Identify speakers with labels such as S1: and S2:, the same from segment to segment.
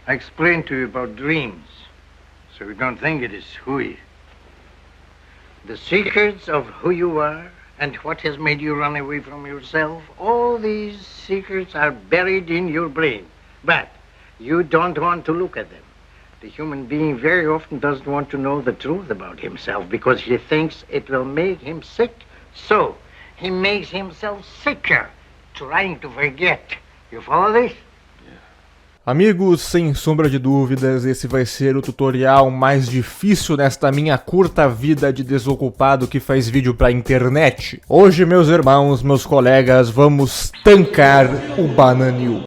S1: I explained to you about dreams, so you don't think it is hooey. The secrets of who you are and what has made you run away from yourself, all these secrets are buried in your brain. But you don't want to look at them. The human being very often doesn't want to know the truth about himself because he thinks it will make him sick. So he makes himself sicker, trying to forget. You follow this?
S2: Amigos, sem sombra de dúvidas, esse vai ser o tutorial mais difícil nesta minha curta vida de desocupado que faz vídeo pra internet. Hoje, meus irmãos, meus colegas, vamos tancar o Bananil.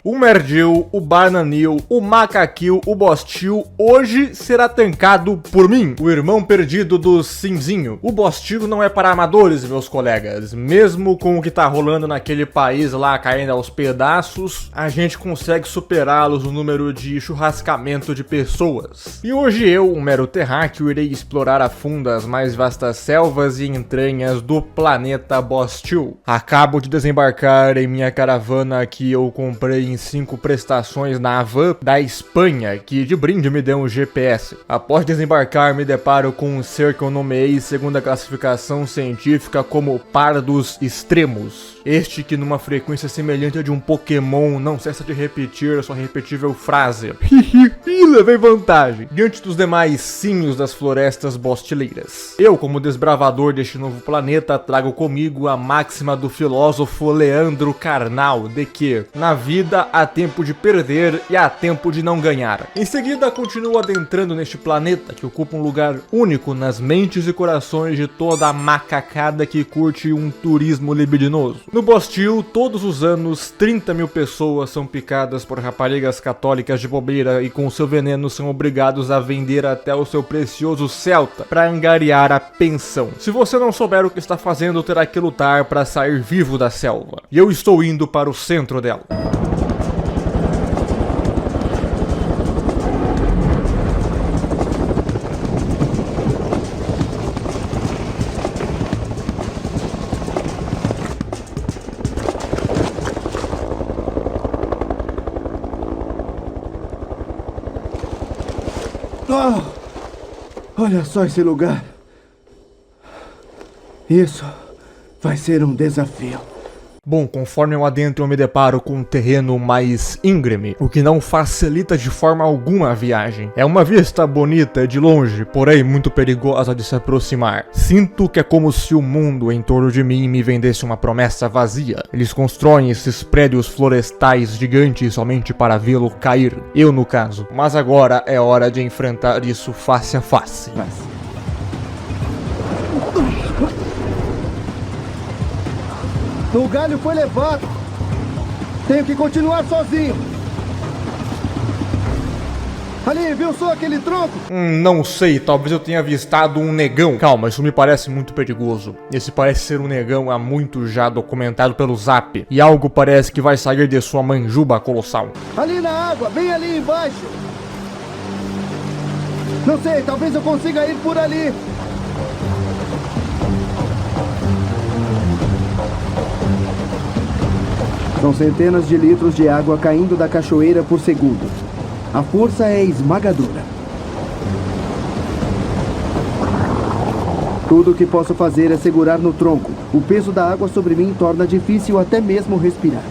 S2: O Merdil, o Bananil, o Macaquil, o Bostil, hoje será tancado por mim, o irmão perdido do Simzinho. O Bostil não é para amadores, meus colegas. Mesmo com o que tá rolando naquele país lá caindo aos pedaços, a gente consegue superá-los no número de churrascamento de pessoas. E hoje eu, um mero terráqueo, irei explorar a fundo as mais vastas selvas e entranhas do planeta Bostil. Acabo de desembarcar em minha caravana que eu comprei em 5 prestações na Havan da Espanha, que de brinde me deu um GPS. Após desembarcar, me deparo com um ser que eu nomeei segundo a classificação científica como Pardos Extremos. Este que numa frequência semelhante a de um Pokémon não cessa de repetir a sua repetível frase "Ih, levei vantagem" diante dos demais símios das florestas bostileiras. Eu, como desbravador deste novo planeta, trago comigo a máxima do filósofo Leandro Carnal de que na vida há tempo de perder e há tempo de não ganhar. Em seguida, continuo adentrando neste planeta que ocupa um lugar único nas mentes e corações de toda a macacada que curte um turismo libidinoso. No Bostil, todos os anos, 30 mil pessoas são picadas por raparigas católicas de bobeira e com seu veneno são obrigados a vender até o seu precioso Celta para angariar a pensão. Se você não souber o que está fazendo, terá que lutar para sair vivo da selva. E eu estou indo para o centro dela.
S3: Oh, olha só esse lugar. Isso vai ser um desafio.
S2: Bom, conforme eu adentro eu me deparo com um terreno mais íngreme, o que não facilita de forma alguma a viagem. É uma vista bonita de longe, porém muito perigosa de se aproximar. Sinto que é como se o mundo em torno de mim me vendesse uma promessa vazia. Eles constroem esses prédios florestais gigantes somente para vê-lo cair. Eu, no caso. Mas agora é hora de enfrentar isso face a face.
S3: O galho foi levado. Tenho que continuar sozinho. Ali, viu só aquele tronco?
S2: Não sei, talvez eu tenha avistado um negão. Calma, isso me parece muito perigoso. Esse parece ser um negão há muito já documentado pelo Zap. E algo parece que vai sair de sua manjuba colossal.
S3: Ali na água, bem ali embaixo. Não sei, talvez eu consiga ir por ali. São centenas de litros de água caindo da cachoeira por segundo. A força é esmagadora. Tudo o que posso fazer é segurar no tronco. O peso da água sobre mim torna difícil até mesmo respirar.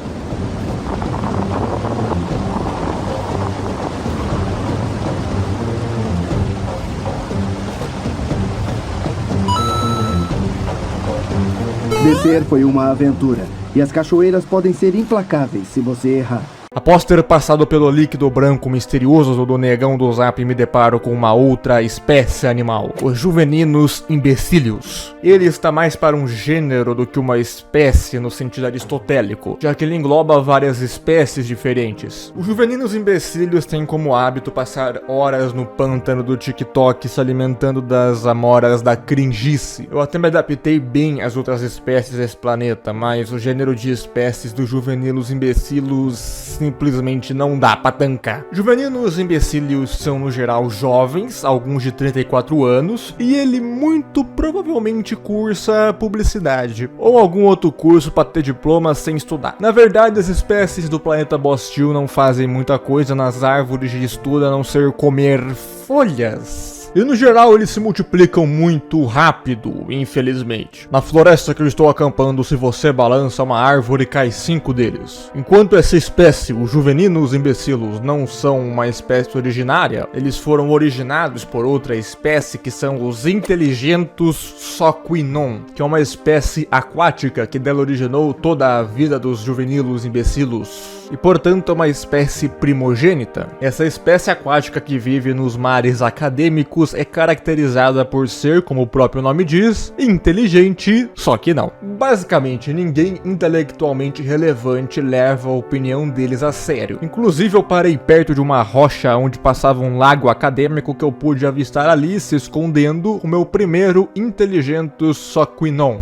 S3: Descer foi uma aventura. E as cachoeiras podem ser implacáveis se você errar.
S2: Após ter passado pelo líquido branco misterioso do negão do Zap, me deparo com uma outra espécie animal, os juveninos imbecílios. Ele está mais para um gênero do que uma espécie no sentido aristotélico, já que ele engloba várias espécies diferentes. Os juveninos imbecílios têm como hábito passar horas no pântano do TikTok se alimentando das amoras da cringice. Eu até me adaptei bem às outras espécies desse planeta, mas o gênero de espécies dos juveninos imbecílios simplesmente não dá pra tancar. Juveninos imbecílios são no geral jovens, alguns de 34 anos, e ele muito provavelmente cursa publicidade, ou algum outro curso pra ter diploma sem estudar. Na verdade, as espécies do planeta Bostil não fazem muita coisa nas árvores de estudo a não ser comer folhas. E no geral eles se multiplicam muito rápido, infelizmente. Na floresta que eu estou acampando, se você balança uma árvore, cai 5 deles. Enquanto essa espécie, os juveninos imbecilos, não são uma espécie originária, eles foram originados por outra espécie que são os inteligentos Soquinon, que é uma espécie aquática que dela originou toda a vida dos juvenilos imbecilos. E portanto é uma espécie primogênita. Essa espécie aquática que vive nos mares acadêmicos é caracterizada por ser, como o próprio nome diz, inteligente, só que não. Basicamente, ninguém intelectualmente relevante leva a opinião deles a sério. Inclusive, eu parei perto de uma rocha onde passava um lago acadêmico que eu pude avistar ali, se escondendo, o meu primeiro inteligente Soquinon.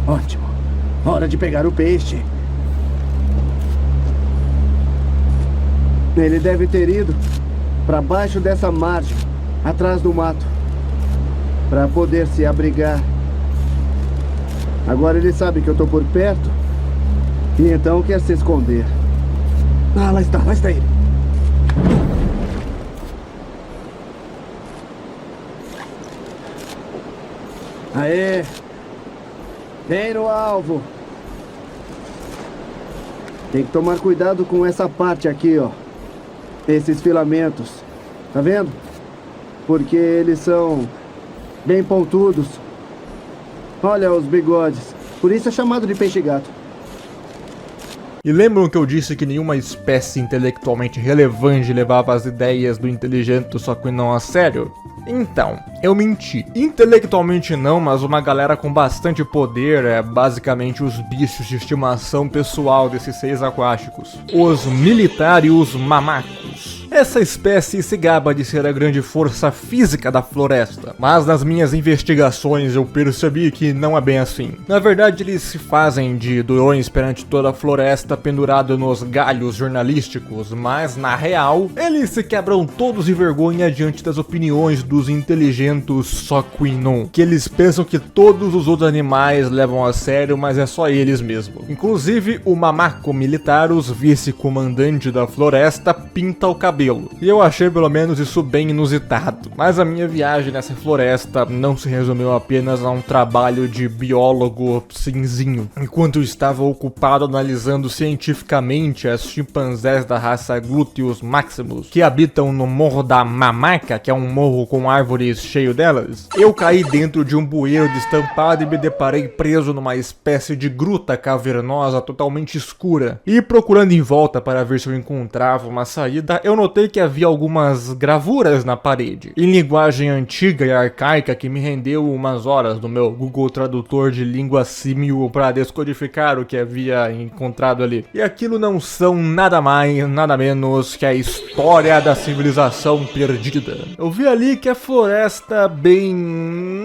S3: Ótimo. Hora de pegar o peixe. Ele deve ter ido para baixo dessa margem, atrás do mato, para poder se abrigar. Agora ele sabe que eu tô por perto e então quer se esconder. Ah, lá está ele. Aê! Vem no alvo. Tem que tomar cuidado com essa parte aqui, ó. Esses filamentos. Tá vendo? Porque eles são bem pontudos. Olha os bigodes. Por isso é chamado de peixe-gato.
S2: E lembram que eu disse que nenhuma espécie intelectualmente relevante levava as ideias do inteligente Soquinon a sério? Então, eu menti. Intelectualmente não, mas uma galera com bastante poder é basicamente os bichos de estimação pessoal desses seres aquáticos. Os militários mamacos. Essa espécie se gaba de ser a grande força física da floresta, mas nas minhas investigações eu percebi que não é bem assim. Na verdade, eles se fazem de durões perante toda a floresta pendurado nos galhos jornalísticos, mas na real, eles se quebram todos de vergonha diante das opiniões dos inteligentes Soquinon, que eles pensam que todos os outros animais levam a sério, mas é só eles mesmo. Inclusive, o mamaco militar, os vice-comandante da floresta, pinta o cabelo. E eu achei pelo menos isso bem inusitado. Mas a minha viagem nessa floresta não se resumiu apenas a um trabalho de biólogo cinzinho. Enquanto eu estava ocupado analisando cientificamente as chimpanzés da raça Gluteus maximus, que habitam no Morro da Mamaca, que é um morro com árvores cheio delas, eu caí dentro de um bueiro destampado e me deparei preso numa espécie de gruta cavernosa totalmente escura. E procurando em volta para ver se eu encontrava uma saída, eu notei que havia algumas gravuras na parede, em linguagem antiga e arcaica que me rendeu umas horas do meu Google Tradutor de língua símil para descodificar o que havia encontrado ali. E aquilo não são nada mais, nada menos que a história da civilização perdida. Eu vi ali que a floresta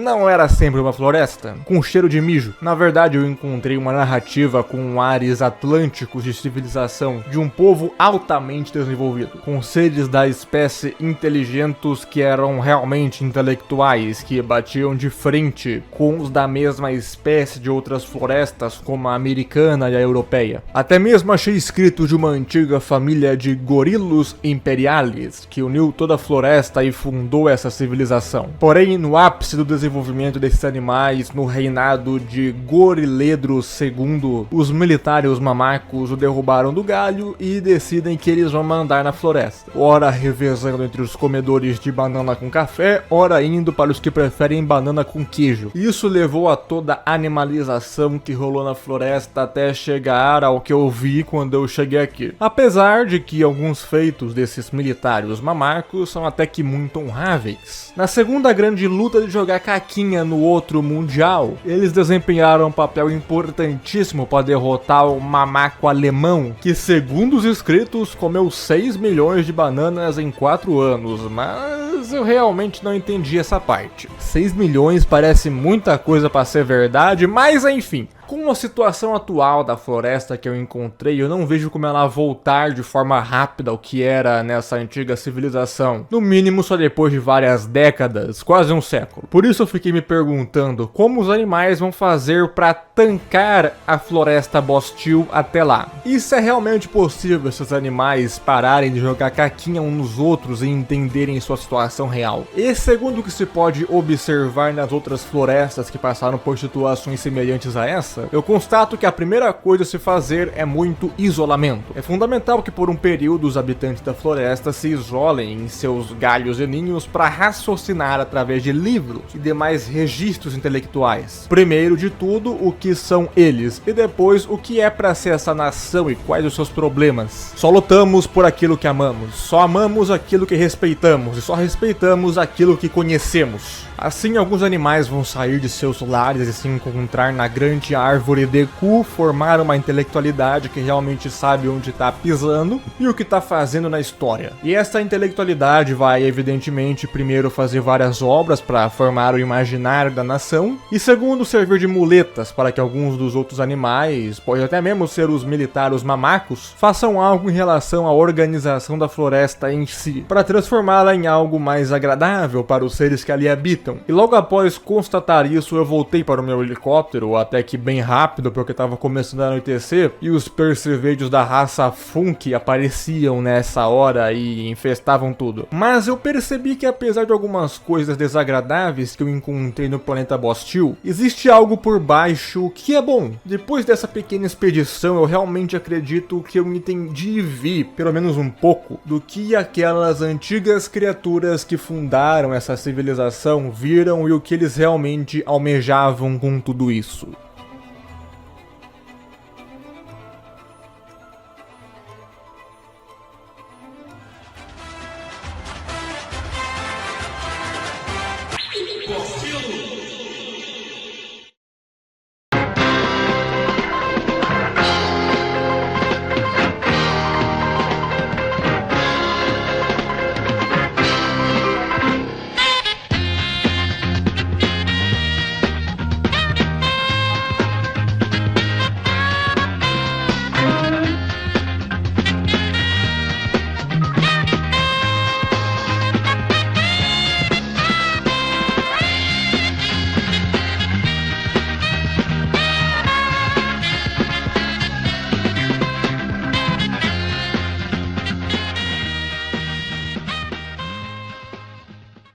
S2: não era sempre uma floresta, com cheiro de mijo. Na verdade, eu encontrei uma narrativa com ares atlânticos de civilização de um povo altamente desenvolvido, com seres da espécie inteligentes que eram realmente intelectuais, que batiam de frente com os da mesma espécie de outras florestas, como a americana e a europeia. Até mesmo achei escrito de uma antiga família de gorilos imperiales, que uniu toda a floresta e fundou essa civilização. Porém, no ápice do desenvolvimento desses animais, no reinado de Goriledro II, os militários mamacos o derrubaram do galho e decidem que eles vão mandar na floresta. Ora revezando entre os comedores de banana com café, ora indo para os que preferem banana com queijo. Isso levou a toda a animalização que rolou na floresta até chegar ao que eu vi quando eu cheguei aqui. Apesar de que alguns feitos desses militários mamacos são até que muito honráveis. Na segunda grande luta de jogar caquinha no outro mundial, eles desempenharam um papel importantíssimo para derrotar o mamaco alemão, que segundo os escritos comeu 6 milhões de bananas em 4 anos, mas eu realmente não entendi essa parte. 6 milhões parece muita coisa para ser verdade, mas enfim. Com a situação atual da floresta que eu encontrei, eu não vejo como ela voltar de forma rápida ao que era nessa antiga civilização. No mínimo só depois de várias décadas, quase um século. Por isso eu fiquei me perguntando como os animais vão fazer para tancar a floresta Bostil até lá. E se é realmente possível esses animais pararem de jogar caquinha uns nos outros e entenderem sua situação real. E segundo o que se pode observar nas outras florestas que passaram por situações semelhantes a essa, eu constato que a primeira coisa a se fazer é muito isolamento. É fundamental que por um período os habitantes da floresta se isolem em seus galhos e ninhos para raciocinar através de livros e demais registros intelectuais. Primeiro de tudo, o que são eles, e depois o que é para ser essa nação e quais os seus problemas. Só lutamos por aquilo que amamos, só amamos aquilo que respeitamos e só respeitamos aquilo que conhecemos. Assim, alguns animais vão sair de seus lares e se encontrar na grande árvore Deku, formar uma intelectualidade que realmente sabe onde está pisando e o que está fazendo na história. E essa intelectualidade vai, evidentemente, primeiro fazer várias obras para formar o imaginário da nação, e segundo, servir de muletas para que alguns dos outros animais, pode até mesmo ser os militares mamacos, façam algo em relação à organização da floresta em si, para transformá-la em algo mais agradável para os seres que ali habitam. E logo após constatar isso, eu voltei para o meu helicóptero, até que bem rápido, porque estava começando a anoitecer, e os percevejos da raça Funk apareciam nessa hora e infestavam tudo. Mas eu percebi que apesar de algumas coisas desagradáveis que eu encontrei no planeta Bostil, existe algo por baixo que é bom. Depois dessa pequena expedição, eu realmente acredito que eu entendi e vi, pelo menos um pouco, do que aquelas antigas criaturas que fundaram essa civilização viram e o que eles realmente almejavam com tudo isso.